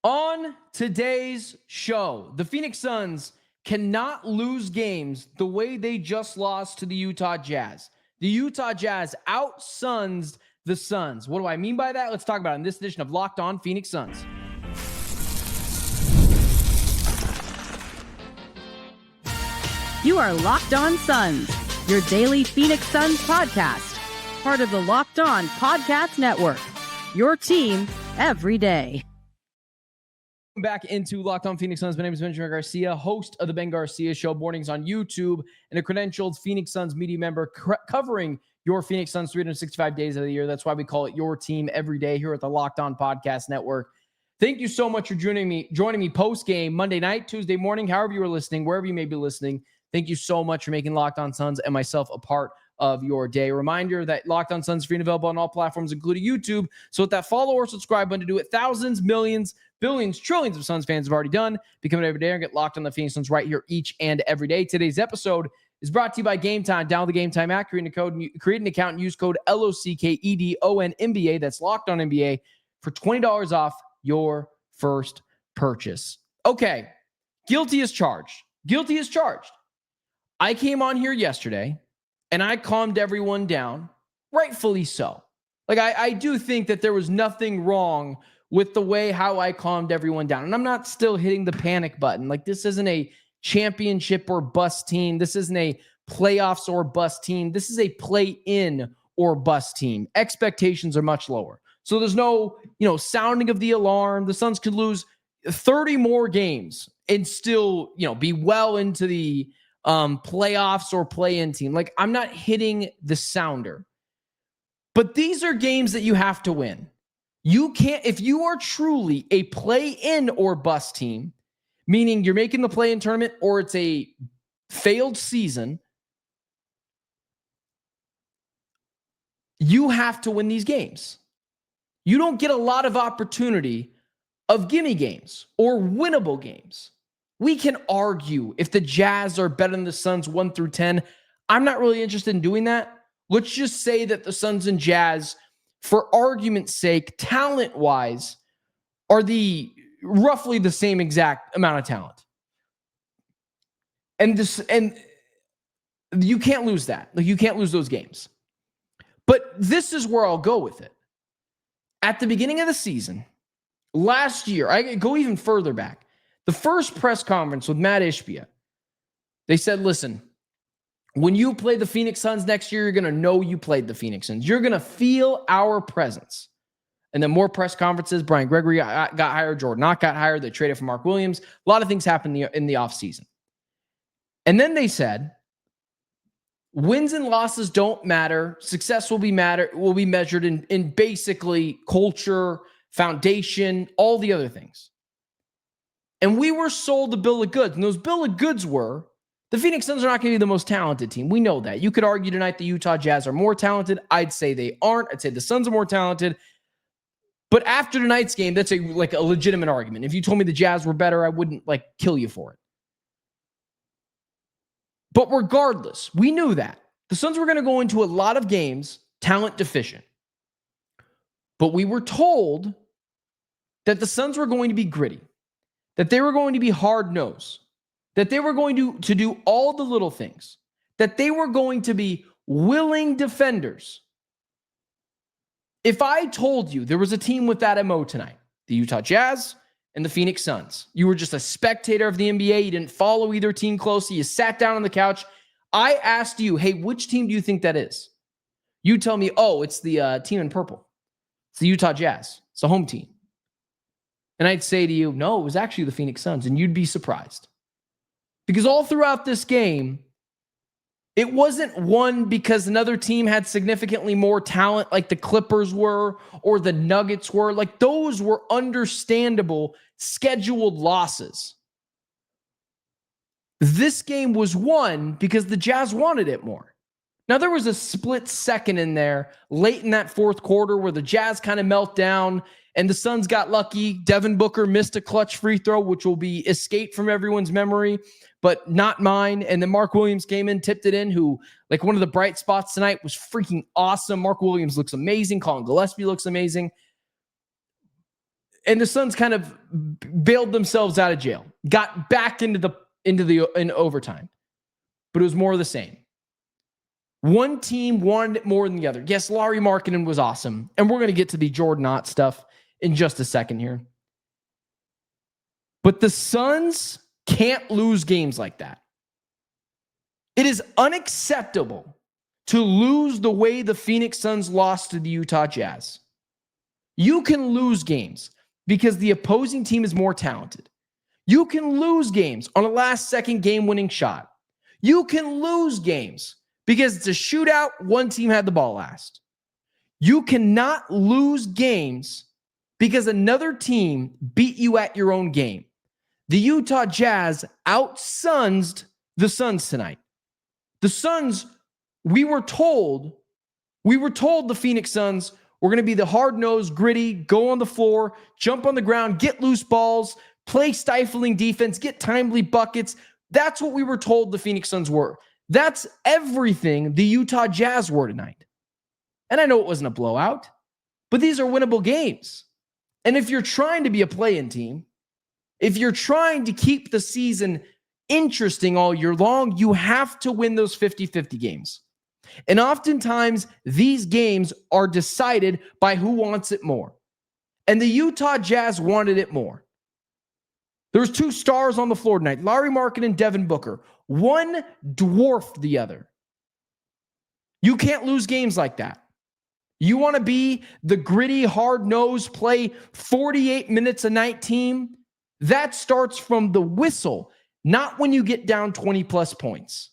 On today's show, the Phoenix Suns cannot lose games the way they just lost to the Utah Jazz. The Utah Jazz out-Suns the Suns. What do I mean by that? Let's talk about it in this edition of Locked On Phoenix Suns. You are Locked On Suns, your daily Phoenix Suns podcast, part of the Locked On Podcast Network, your team every day. Back into Locked On Phoenix Suns. My name is Benjamin Garcia, host of the Ben Garcia Show, mornings on YouTube, and a credentialed Phoenix Suns media member covering your Phoenix Suns 365 days of the year. That's why we call it your team every day here at the Locked On Podcast Network. Thank you so much for joining me post-game Monday night, Tuesday morning, however you are listening, wherever you may be listening. Thank you so much for making Locked On Suns and myself a part of your day. Reminder that Locked On Suns is free and available on all platforms, including YouTube. So with that follow or subscribe button to do it, thousands, millions, billions, trillions of Suns fans have already done. Become it every day and get locked on the Phoenix Suns right here each and every day. Today's episode is brought to you by Game Time. Download the Game Time app, create an account, and use code LOCKEDON-NBA. That's Locked On NBA for $20 off your first purchase. Okay, guilty as charged. Guilty as charged. I came on here yesterday and I calmed everyone down, rightfully so. Like, I do think that there was nothing wrong with the way how I calmed everyone down. And I'm not still hitting the panic button. Like, this isn't a championship or bust team. This isn't a playoffs or bust team. This is a play-in or bust team. Expectations are much lower. So there's no, sounding of the alarm. The Suns could lose 30 more games and still, be well into the playoffs or play-in team. Like, I'm not hitting the sounder. But these are games that you have to win. You can't, if you are truly a play-in or bust team, meaning you're making the play-in tournament or it's a failed season, you have to win these games. You don't get a lot of opportunity of gimme games or winnable games. We can argue if the Jazz are better than the Suns 1 through 10. I'm not really interested in doing that. Let's just say that the Suns and Jazz, for argument's sake, talent-wise, are roughly the same exact amount of talent. And you can't lose that. Like, you can't lose those games. But this is where I'll go with it. At the beginning of the season, last year, I go even further back. The first press conference with Matt Ishbia, they said, listen, when you play the Phoenix Suns next year, you're going to know you played the Phoenix Suns. You're going to feel our presence. And then more press conferences. Brian Gregory got hired. Jordan Nott got hired. They traded for Mark Williams. A lot of things happened in the offseason. And then they said, wins and losses don't matter. Success will be measured in basically culture, foundation, all the other things. And we were sold a bill of goods. And those bill of goods were, the Phoenix Suns are not going to be the most talented team. We know that. You could argue tonight the Utah Jazz are more talented. I'd say they aren't. I'd say the Suns are more talented. But after tonight's game, that's a legitimate argument. If you told me the Jazz were better, I wouldn't kill you for it. But regardless, we knew that. The Suns were going to go into a lot of games talent deficient. But we were told that the Suns were going to be gritty, that they were going to be hard-nosed, that they were going to do all the little things, that they were going to be willing defenders. If I told you there was a team with that MO tonight, the Utah Jazz and the Phoenix Suns, you were just a spectator of the NBA, you didn't follow either team closely, you sat down on the couch, I asked you, hey, which team do you think that is? You tell me, oh, it's the team in purple. It's the Utah Jazz. It's the home team. And I'd say to you, no, it was actually the Phoenix Suns, and you'd be surprised. Because all throughout this game, it wasn't won because another team had significantly more talent like the Clippers were or the Nuggets were. Like, those were understandable scheduled losses. This game was won because the Jazz wanted it more. Now, there was a split second in there late in that fourth quarter where the Jazz kind of melt down and the Suns got lucky. Devin Booker missed a clutch free throw, which will be escaped from everyone's memory, but not mine. And then Mark Williams came in, tipped it in, who, one of the bright spots tonight, was freaking awesome. Mark Williams looks amazing. Colin Gillespie looks amazing. And the Suns kind of bailed themselves out of jail, got back into overtime. But it was more of the same. One team wanted it more than the other. Yes, Lauri Markkanen was awesome. And we're going to get to the Jordan Nott stuff in just a second here. But the Suns can't lose games like that. It is unacceptable to lose the way the Phoenix Suns lost to the Utah Jazz. You can lose games because the opposing team is more talented. You can lose games on a last-second game-winning shot. You can lose games because it's a shootout, one team had the ball last. You cannot lose games because another team beat you at your own game. The Utah Jazz out-Sunsed the Suns tonight. The Suns, we were told the Phoenix Suns were going to be the hard-nosed, gritty, go on the floor, jump on the ground, get loose balls, play stifling defense, get timely buckets. That's what we were told the Phoenix Suns were. That's everything the Utah Jazz were tonight. And I know it wasn't a blowout, but these are winnable games. And if you're trying to be a play-in team, if you're trying to keep the season interesting all year long, you have to win those 50-50 games. And oftentimes, these games are decided by who wants it more. And the Utah Jazz wanted it more. There was two stars on the floor tonight, Lauri Markkanen and Devin Booker. One dwarfed the other. You can't lose games like that. You want to be the gritty, hard-nosed, play 48 minutes a night team? That starts from the whistle, not when you get down 20-plus points.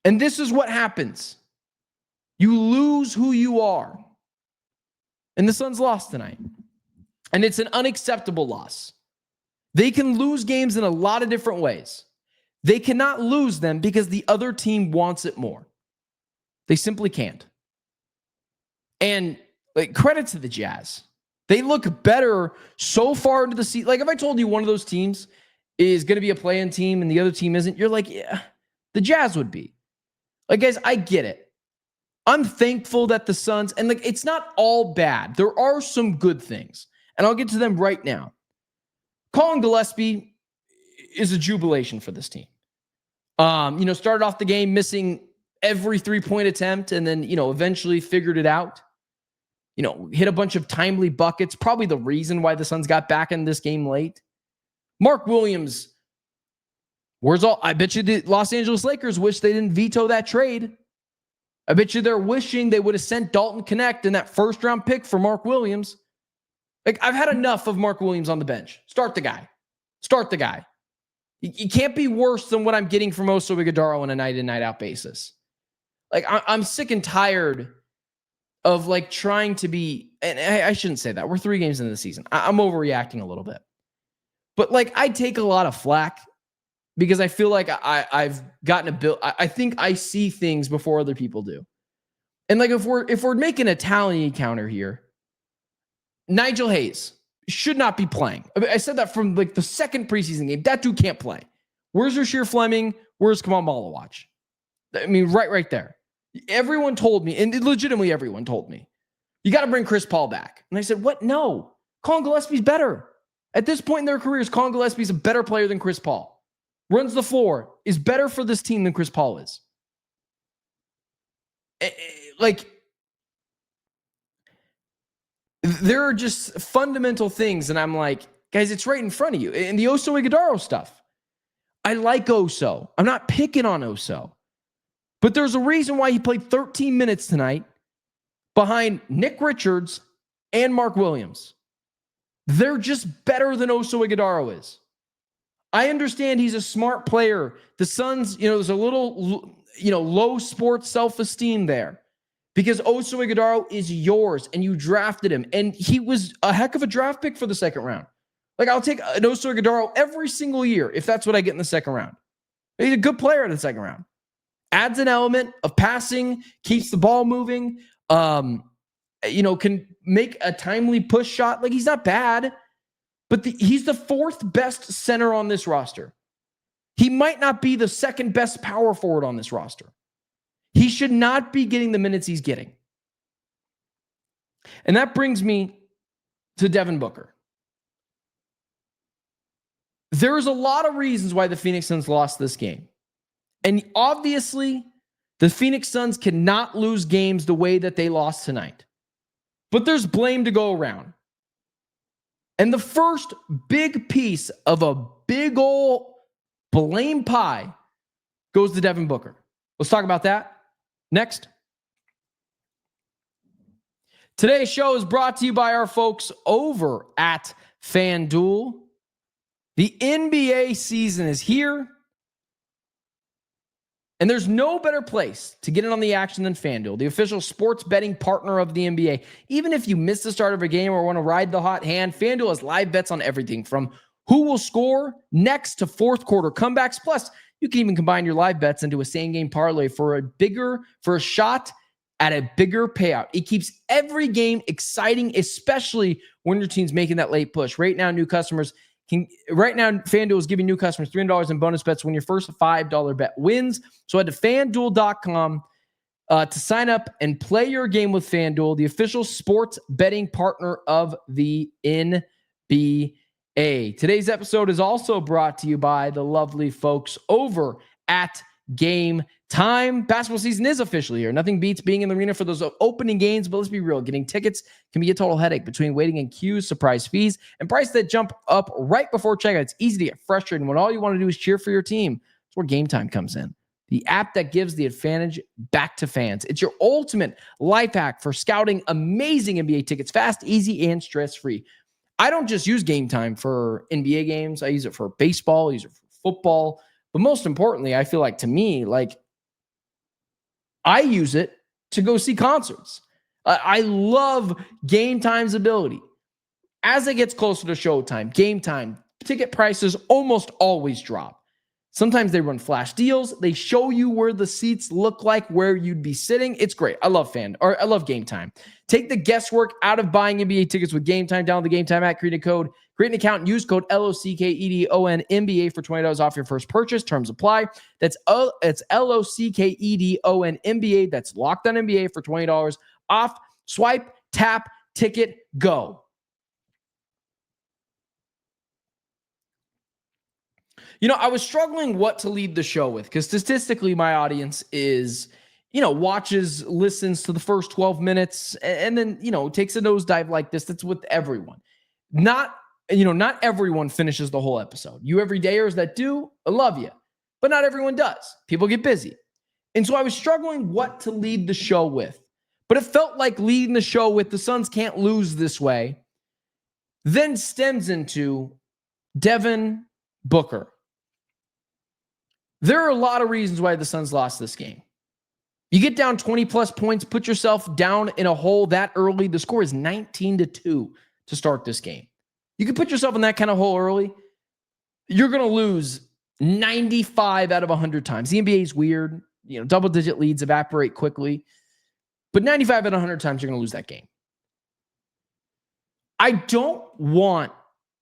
And this is what happens. You lose who you are. And the Suns lost tonight. And it's an unacceptable loss. They can lose games in a lot of different ways. They cannot lose them because the other team wants it more. They simply can't. And credit to the Jazz. They look better so far into the season. Like if I told you one of those teams is going to be a play-in team and the other team isn't, you're like, yeah, the Jazz would be. Like, guys, I get it. I'm thankful that the Suns, and it's not all bad. There are some good things, and I'll get to them right now. Colin Gillespie is a jubilation for this team. Started off the game missing every three-point attempt and then, eventually figured it out. Hit a bunch of timely buckets, probably the reason why the Suns got back in this game late. Mark Williams, I bet you the Los Angeles Lakers wish they didn't veto that trade. I bet you they're wishing they would have sent Dalton Connect and that first-round pick for Mark Williams. I've had enough of Mark Williams on the bench. Start the guy. You can't be worse than what I'm getting from Oso Ighodaro on a night-in, night-out basis. I'm sick and tired of trying to be, and I shouldn't say that. We're 3 games into the season. I'm overreacting a little bit. But I take a lot of flack because I feel like I've gotten a bill. I think I see things before other people do. And if we're making a talent counter here, Nigel Hayes should not be playing. I said that from the second preseason game. That dude can't play. Where's Rasheer Fleming? Where's Khaman Maluach? I mean, right there. Everyone told me, and legitimately everyone told me, you got to bring Chris Paul back. And I said, what? No. Colin Gillespie's better. At this point in their careers, Colin Gillespie's a better player than Chris Paul. Runs the floor, is better for this team than Chris Paul is. There are just fundamental things, and I'm like, guys, it's right in front of you. And the Oso Ighodaro stuff. I like Oso. I'm not picking on Oso. But there's a reason why he played 13 minutes tonight behind Nick Richards and Mark Williams. They're just better than Oso Ighodaro is. I understand he's a smart player. The Suns, there's a little, low sports self-esteem there because Oso Ighodaro is yours and you drafted him. And he was a heck of a draft pick for the second round. I'll take an Oso Ighodaro every single year if that's what I get in the second round. He's a good player in the second round. Adds an element of passing, keeps the ball moving, can make a timely push shot. He's not bad. But he's the 4th best center on this roster. He might not be the 2nd best power forward on this roster. He should not be getting the minutes he's getting. And that brings me to Devin Booker. There's a lot of reasons why the Phoenix Suns lost this game. And obviously, the Phoenix Suns cannot lose games the way that they lost tonight. But there's blame to go around. And the first big piece of a big old blame pie goes to Devin Booker. Let's talk about that next. Today's show is brought to you by our folks over at FanDuel. The NBA season is here, and there's no better place to get in on the action than FanDuel, the official sports betting partner of the NBA. Even if you miss the start of a game or want to ride the hot hand, FanDuel has live bets on everything from who will score next to fourth quarter comebacks. Plus, you can even combine your live bets into a same-game parlay for a shot at a bigger payout. It keeps every game exciting, especially when your team's making that late push. Right now, FanDuel is giving new customers $300 in bonus bets when your first $5 bet wins. So head to FanDuel.com to sign up and play your game with FanDuel, the official sports betting partner of the NBA. Today's episode is also brought to you by the lovely folks over at Game Time. Basketball season is officially here. Nothing beats being in the arena for those opening games, but let's be real. Getting tickets can be a total headache between waiting in queues, surprise fees, and prices that jump up right before checkout. It's easy to get frustrated when all you want to do is cheer for your team. That's where Game Time comes in. The app that gives the advantage back to fans. It's your ultimate life hack for scouting amazing NBA tickets, fast, easy, and stress-free. I don't just use Game Time for NBA games. I use it for baseball, I use it for football. But most importantly, I feel like to me, like I use it to go see concerts. I love Game Time's ability. As it gets closer to showtime, Game Time, ticket prices almost always drop. Sometimes they run flash deals. They show you where the seats look like, where you'd be sitting. It's great. I love Game Time. Take the guesswork out of buying NBA tickets with Game Time. Download the Game Time app, create an account, and use code LOCKEDON NBA for $20 off your first purchase. Terms apply. It's LOCKEDON NBA. That's Locked On NBA for $20 off. Swipe, tap, ticket, go. You know, I was struggling what to lead the show with because statistically my audience is, watches, listens to the first 12 minutes and then, takes a nosedive like this. That's with everyone. Not everyone finishes the whole episode. You everydayers that do, I love you. But not everyone does. People get busy. And so I was struggling what to lead the show with. But it felt like leading the show with the Suns can't lose this way then stems into Devin Booker. There are a lot of reasons why the Suns lost this game. You get down 20 plus points, put yourself down in a hole that early. The score is 19-2 to start this game. You can put yourself in that kind of hole early. You're going to lose 95 out of 100 times. The NBA is weird. Double-digit leads evaporate quickly. But 95 out of 100 times, you're going to lose that game. I don't want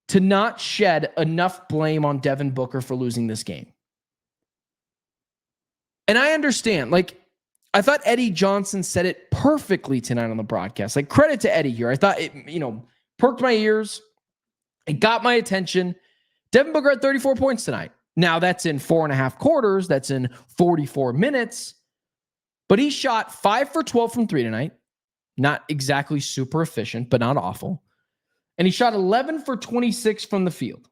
to not shed enough blame on Devin Booker for losing this game. And I understand, I thought Eddie Johnson said it perfectly tonight on the broadcast. Credit to Eddie here. I thought it, perked my ears. It got my attention. Devin Booker had 34 points tonight. Now that's in 4.5 quarters. That's in 44 minutes. But he shot 5 for 12 from 3 tonight. Not exactly super efficient, but not awful. And he shot 11 for 26 from the field.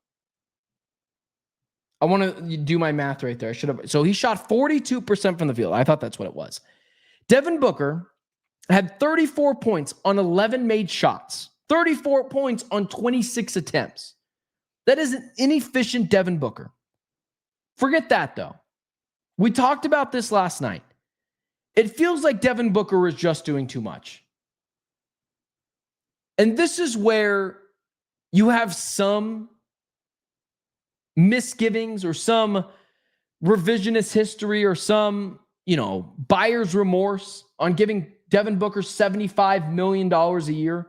I want to do my math right there. So he shot 42% from the field. I thought that's what it was. Devin Booker had 34 points on 11 made shots. 34 points on 26 attempts. That is an inefficient Devin Booker. Forget that, though. We talked about this last night. It feels like Devin Booker is just doing too much. And this is where you have some misgivings or some revisionist history or some, buyer's remorse on giving Devin Booker $75 million a year.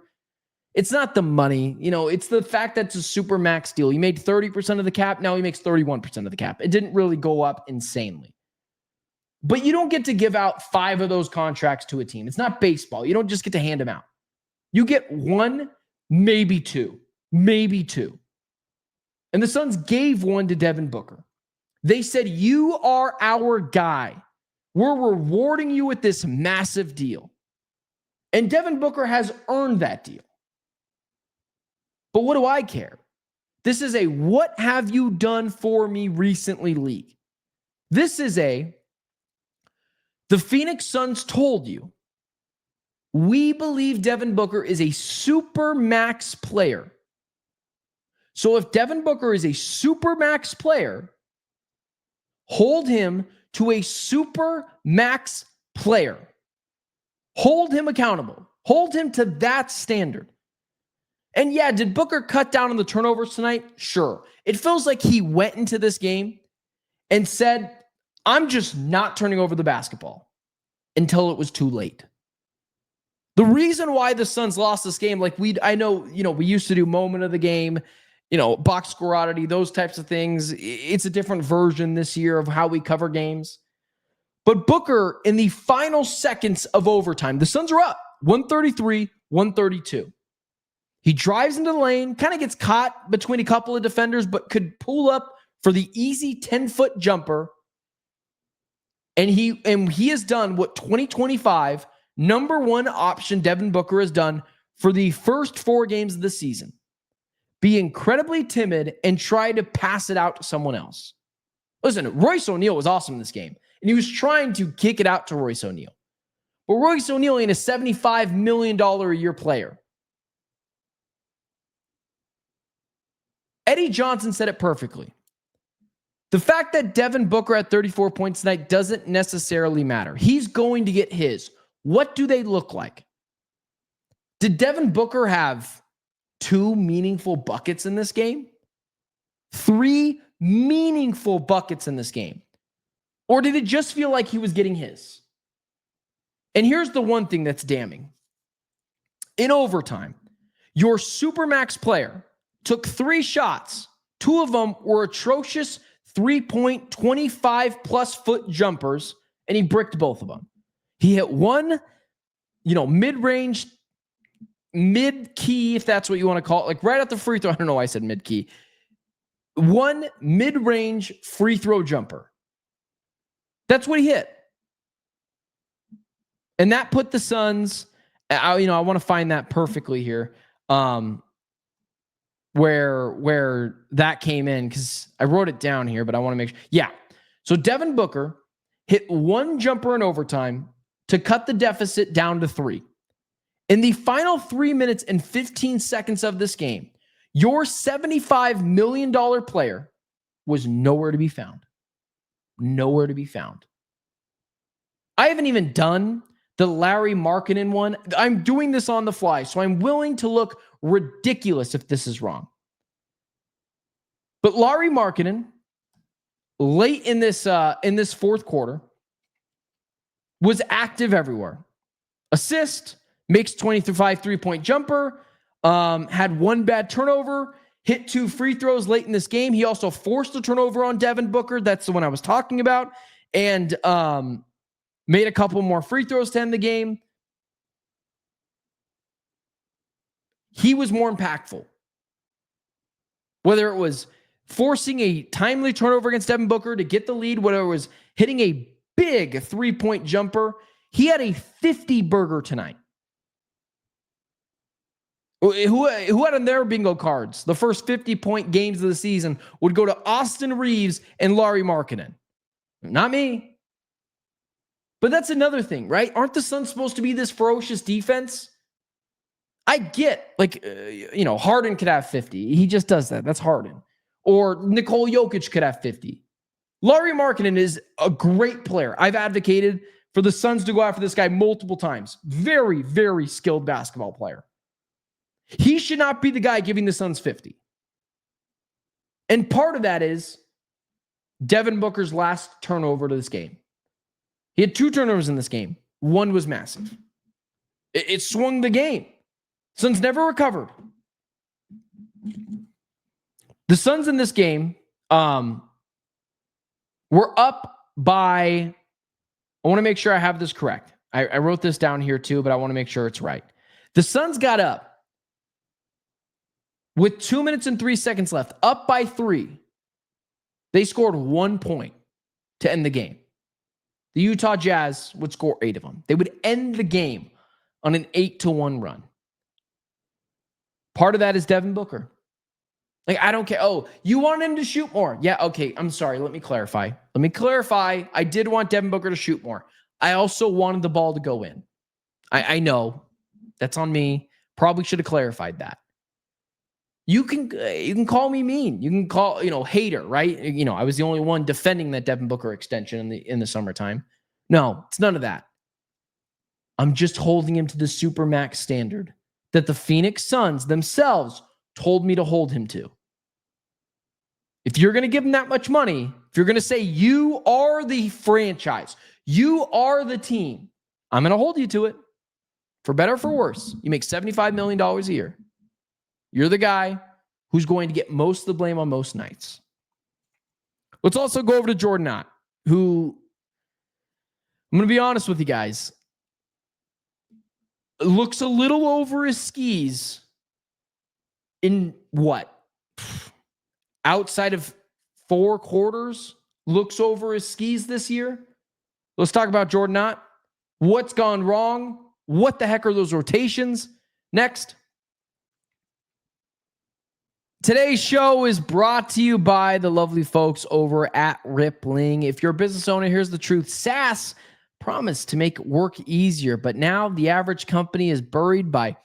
It's not the money, it's the fact that it's a super max deal. He made 30% of the cap. Now he makes 31% of the cap. It didn't really go up insanely. But you don't get to give out 5 of those contracts to a team. It's not baseball. You don't just get to hand them out. You get one maybe two. And the Suns gave one to Devin Booker. They said, you are our guy. We're rewarding you with this massive deal. And Devin Booker has earned that deal. But what do I care? This is a what have you done for me recently league. This is the Phoenix Suns told you, we believe Devin Booker is a super max player. So if Devin Booker is a super max player, hold him to a super max player. Hold him accountable. Hold him to that standard. And yeah, did Booker cut down on the turnovers tonight? Sure. It feels like he went into this game and said, I'm just not turning over the basketball until it was too late. The reason why the Suns lost this game, I know, we used to do moment of the game, box score oddity, those types of things. It's a different version this year of how we cover games. But Booker, in the final seconds of overtime, the Suns are up 133-132. He drives into the lane, kind of gets caught between a couple of defenders, but could pull up for the easy 10-foot jumper. And he has done what 2025 number one option Devin Booker has done for the first 4 games of the season. Be incredibly timid and try to pass it out to someone else. Listen, Royce O'Neal was awesome in this game, and he was trying to kick it out to Royce O'Neal. But Royce O'Neal ain't a $75 million a year player. Eddie Johnson said it perfectly. The fact that Devin Booker had 34 points tonight doesn't necessarily matter. He's going to get his. What do they look like? Did Devin Booker have 2 meaningful buckets in this game? 3 meaningful buckets in this game? Or did it just feel like he was getting his? And here's the one thing that's damning. In overtime, your supermax player took 3 shots. 2 of them were atrocious 3-point, 25-plus foot jumpers, and he bricked both of them. He hit one, mid-range, mid-key, if that's what you want to call it, like right at the free throw. I don't know why I said mid-key. One mid-range free throw jumper. That's what he hit. And that put the Suns, I want to find that perfectly here. Where that came in, because I wrote it down here, but I want to make sure. Yeah. So Devin Booker hit 1 jumper in overtime to cut the deficit down to 3. In the final 3 minutes and 15 seconds of this game, your $75 million player was nowhere to be found. Nowhere to be found. I haven't even done the Larry Markkinen one. I'm doing this on the fly, so I'm willing to look ridiculous if this is wrong. But Larry Markkinen, late in this fourth quarter, was active everywhere. Assist, makes 25 3-point jumper, had 1 bad turnover, hit 2 free throws late in this game. He also forced a turnover on Devin Booker. That's the one I was talking about. And made a couple more free throws to end the game. He was more impactful. Whether it was forcing a timely turnover against Devin Booker to get the lead, whether it was hitting a big 3-point jumper, he had a 50 burger tonight. Who had on their bingo cards? The first 50-point games of the season would go to Austin Reeves and Larry Markkinen. Not me. But that's another thing, right? Aren't the Suns supposed to be this ferocious defense? I get, Harden could have 50. He just does that. That's Harden. Or Nikola Jokic could have 50. Larry Markkinen is a great player. I've advocated for the Suns to go after this guy multiple times. Very, very skilled basketball player. He should not be the guy giving the Suns 50. And part of that is Devin Booker's last turnover to this game. He had 2 turnovers in this game. 1 was massive. It swung the game. Suns never recovered. The Suns in this game were up by, I want to make sure I have this correct. I wrote this down here too, but I want to make sure it's right. The Suns got up With 2 minutes and 3 seconds left, up by 3, they scored 1 point to end the game. The Utah Jazz would score 8 of them. They would end the game on an 8-1 run. Part of that is Devin Booker. Like, I don't care. Oh, you want him to shoot more? Yeah, okay. I'm sorry. Let me clarify. I did want Devin Booker to shoot more. I also wanted the ball to go in. I know. That's on me. Probably should have clarified that. You can call me mean. You can call, hater, right? I was the only one defending that Devin Booker extension in the summertime. No, it's none of that. I'm just holding him to the supermax standard that the Phoenix Suns themselves told me to hold him to. If you're going to give him that much money, if you're going to say you are the franchise, you are the team, I'm going to hold you to it. For better or for worse, you make $75 million a year. You're the guy who's going to get most of the blame on most nights. Let's also go over to Jordan Nott, who, I'm going to be honest with you guys, looks a little over his skis in what? Outside of 4 quarters, looks over his skis this year. Let's talk about Jordan Nott. What's gone wrong? What the heck are those rotations? Next. Today's show is brought to you by the lovely folks over at Rippling. If you're a business owner, here's the truth. SaaS promised to make work easier, but now the average company is buried by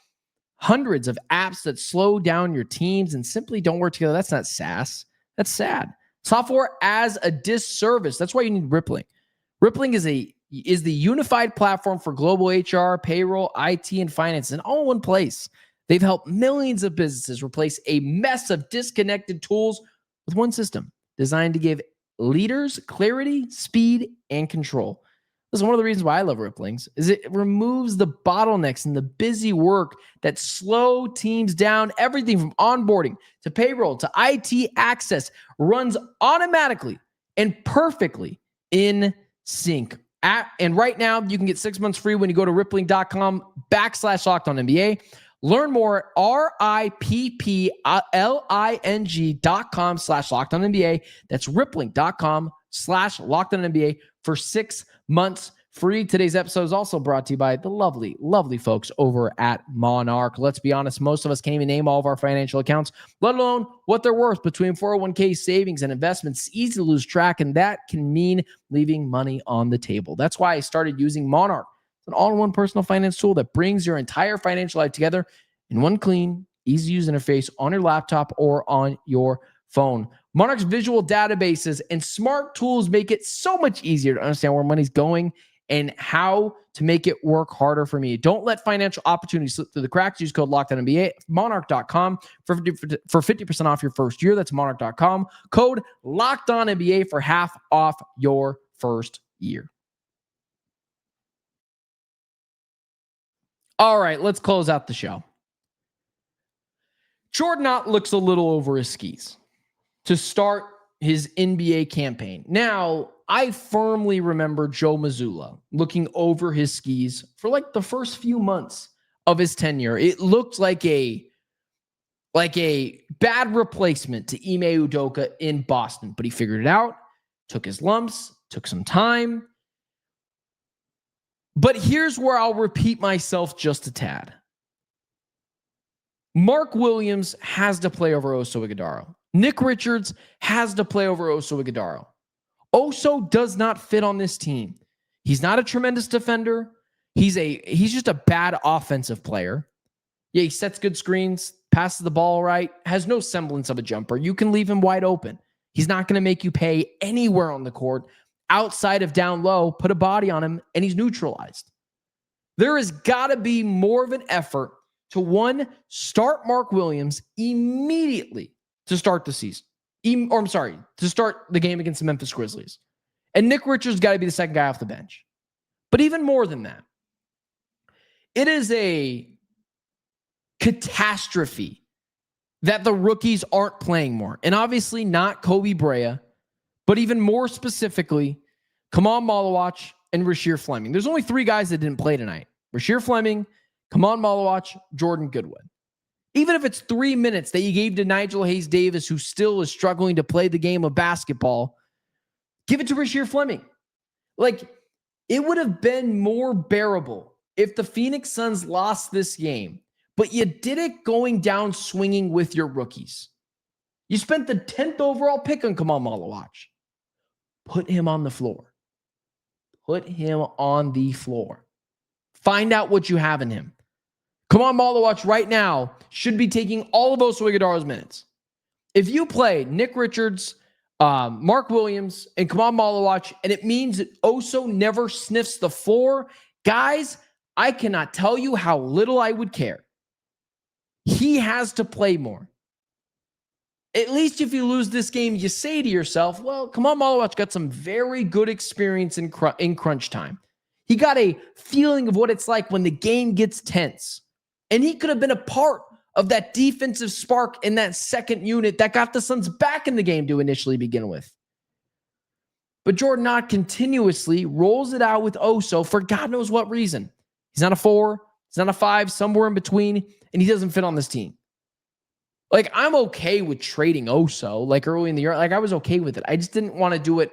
hundreds of apps that slow down your teams and simply don't work together. That's not SaaS. That's sad. Software as a disservice. That's why you need Rippling. Rippling is the unified platform for global HR, payroll, IT, and finance, and all in one place. They've helped millions of businesses replace a mess of disconnected tools with one system designed to give leaders clarity, speed, and control. Listen, one of the reasons why I love Ripplings is it removes the bottlenecks and the busy work that slow teams down. Everything from onboarding to payroll to IT access runs automatically and perfectly in sync. And right now, you can get 6 months free when you go to rippling.com/LockedOnNBA. Learn more, rippling.com/LockedOnNBA. That's rippling.com/LockedOnNBA for 6 months free. Today's episode is also brought to you by the lovely, lovely folks over at Monarch. Let's be honest, most of us can't even name all of our financial accounts, let alone what they're worth. Between 401k savings and investments, it's easy to lose track, and that can mean leaving money on the table. That's why I started using Monarch. It's an all-in-one personal finance tool that brings your entire financial life together in one clean, easy-to-use interface on your laptop or on your phone. Monarch's visual databases and smart tools make it so much easier to understand where money's going and how to make it work harder for me. Don't let financial opportunities slip through the cracks. Use code LOCKEDONNBA, monarch.com for 50% off your first year. That's monarch.com. Code LOCKEDONNBA for half off your first year. All right, let's close out the show. Jordan Nott looks a little over his skis to start his NBA campaign. Now, I firmly remember Joe Mazzulla looking over his skis for like the first few months of his tenure. It looked like a bad replacement to Ime Udoka in Boston, but he figured it out, took his lumps, took some time. But here's where I'll repeat myself just a tad. Mark Williams has to play over Oso Ighodaro. Nick Richards has to play over Oso Ighodaro. Oso does not fit on this team. He's not a tremendous defender. He's just a bad offensive player. Yeah, he sets good screens, passes the ball right, has no semblance of a jumper. You can leave him wide open. He's not going to make you pay anywhere on the court outside of down low, put a body on him, and he's neutralized. There has got to be more of an effort to, one, start Mark Williams immediately to start the season. To start the game against the Memphis Grizzlies. And Nick Richards got to be the second guy off the bench. But even more than that, it is a catastrophe that the rookies aren't playing more. And obviously not Kobe Brea, but even more specifically, Khaman Maluach and Rasheer Fleming. There's only 3 guys that didn't play tonight. Rasheer Fleming, Khaman Maluach, Jordan Goodwin. Even if it's 3 minutes that you gave to Nigel Hayes-Davis, who still is struggling to play the game of basketball, give it to Rasheer Fleming. Like, it would have been more bearable if the Phoenix Suns lost this game, but you did it going down swinging with your rookies. You spent the 10th overall pick on Khaman Maluach. Put him on the floor. Put him on the floor. Find out what you have in him. Khaman Maluach right now should be taking all of Oso Ighodara's minutes. If you play Nick Richards, Mark Williams, and Khaman Maluach, and it means that Oso never sniffs the floor, guys, I cannot tell you how little I would care. He has to play more. At least if you lose this game, you say to yourself, well, Khaman Maluach got some very good experience in crunch time. He got a feeling of what it's like when the game gets tense. And he could have been a part of that defensive spark in that second unit that got the Suns back in the game to initially begin with. But Jordan Nott continuously rolls it out with Oso for God knows what reason. He's not a 4, he's not a 5, somewhere in between, and he doesn't fit on this team. Like, I'm okay with trading Oso, like early in the year. Like, I was okay with it. I just didn't want to do it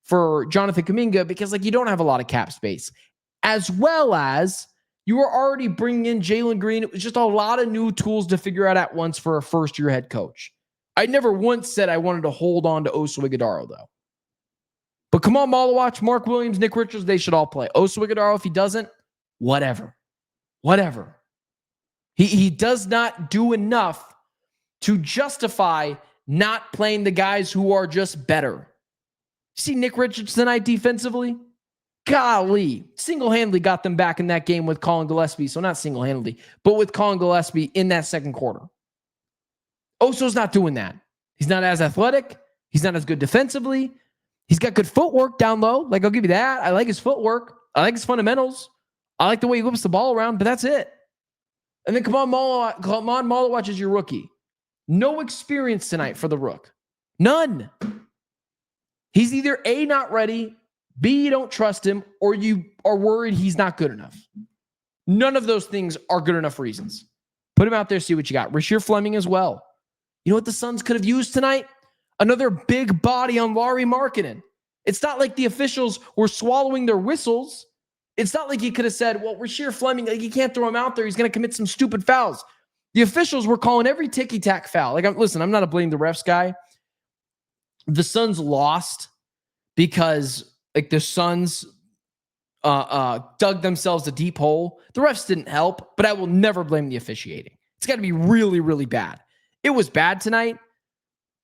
for Jonathan Kuminga because, like, you don't have a lot of cap space. As well as you were already bringing in Jalen Green. It was just a lot of new tools to figure out at once for a first-year head coach. I never once said I wanted to hold on to Oso Ighodara, though. But Khaman Maluach, Mark Williams, Nick Richards, they should all play. Oso Ighodara, if he doesn't, whatever. He does not do enough to justify not playing the guys who are just better. See Nick Richards tonight defensively? Golly, single-handedly got them back in that game with Colin Gillespie. So not single-handedly, but with Colin Gillespie in that second quarter. Oso's not doing that. He's not as athletic. He's not as good defensively. He's got good footwork down low. Like, I'll give you that. I like his footwork. I like his fundamentals. I like the way he whips the ball around, but that's it. And then Khaman Maluach is your rookie. No experience tonight for the Rook. None. He's either A, not ready, B, you don't trust him, or you are worried he's not good enough. None of those things are good enough reasons. Put him out there, see what you got. Rasheer Fleming as well. You know what the Suns could have used tonight? Another big body on Lauri Markkanen. It's not like the officials were swallowing their whistles. It's not like you could have said, well, Rasheer Fleming, like, you can't throw him out there. He's going to commit some stupid fouls. The officials were calling every ticky-tack foul. Like, listen, I'm not a blame the refs guy. The Suns lost because, like, the Suns dug themselves a deep hole. The refs didn't help, but I will never blame the officiating. It's got to be really, really bad. It was bad tonight,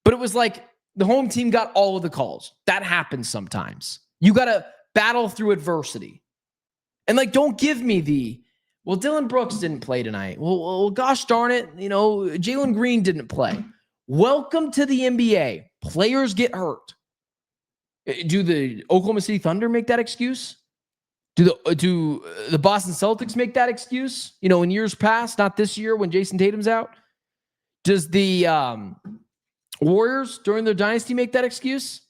but it was like the home team got all of the calls. That happens sometimes. You got to battle through adversity. And, like, don't give me the, well, Dillon Brooks didn't play tonight. Well, gosh darn it. You know, Jalen Green didn't play. Welcome to the NBA. Players get hurt. Do the Oklahoma City Thunder make that excuse? Do the Boston Celtics make that excuse? You know, in years past, not this year when Jason Tatum's out. Does the Warriors during their dynasty make that excuse?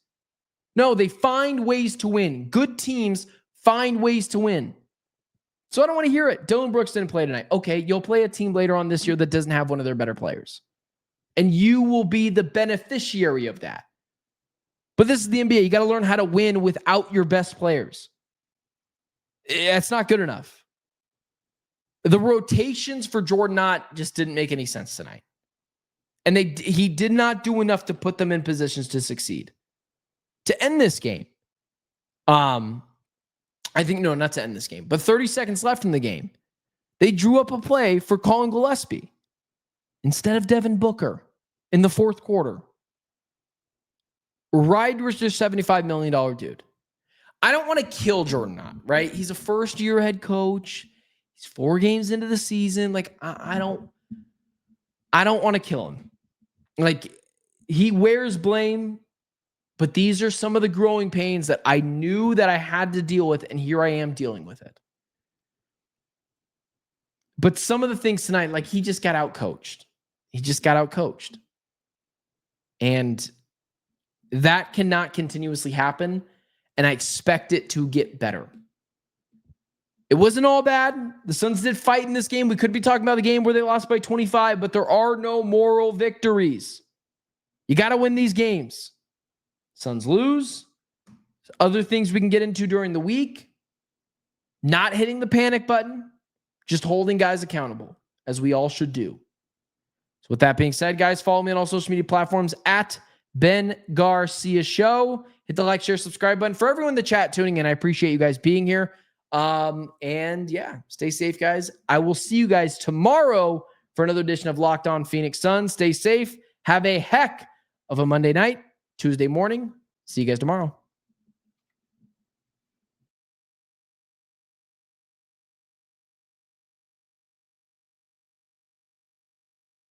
No, they find ways to win. Good teams find ways to win. So I don't want to hear it. Dillon Brooks didn't play tonight. Okay, you'll play a team later on this year that doesn't have one of their better players. And you will be the beneficiary of that. But this is the NBA. You got to learn how to win without your best players. It's not good enough. The rotations for Jordan Nott just didn't make any sense tonight. And he did not do enough to put them in positions to succeed. To end this game, I think, no, not to end this game, but 30 seconds left in the game, they drew up a play for Colin Gillespie instead of Devin Booker in the fourth quarter. Ride was just $75 million dude. I don't want to kill Jordan Nott, right? He's a first-year head coach. He's 4 games into the season. Like, I don't want to kill him. Like, he wears blame, but these are some of the growing pains that I knew that I had to deal with, and here I am dealing with it. But some of the things tonight, like, he just got outcoached. And that cannot continuously happen, and I expect it to get better. It wasn't all bad. The Suns did fight in this game. We could be talking about the game where they lost by 25, but there are no moral victories. You got to win these games. Suns lose. Other things we can get into during the week. Not hitting the panic button. Just holding guys accountable, as we all should do. So with that being said, guys, follow me on all social media platforms at Ben Garcia Show. Hit the like, share, subscribe button. For everyone in the chat tuning in, I appreciate you guys being here. And yeah, stay safe, guys. I will see you guys tomorrow for another edition of Locked On Phoenix Suns. Stay safe. Have a heck of a Monday night, Tuesday morning. See you guys tomorrow.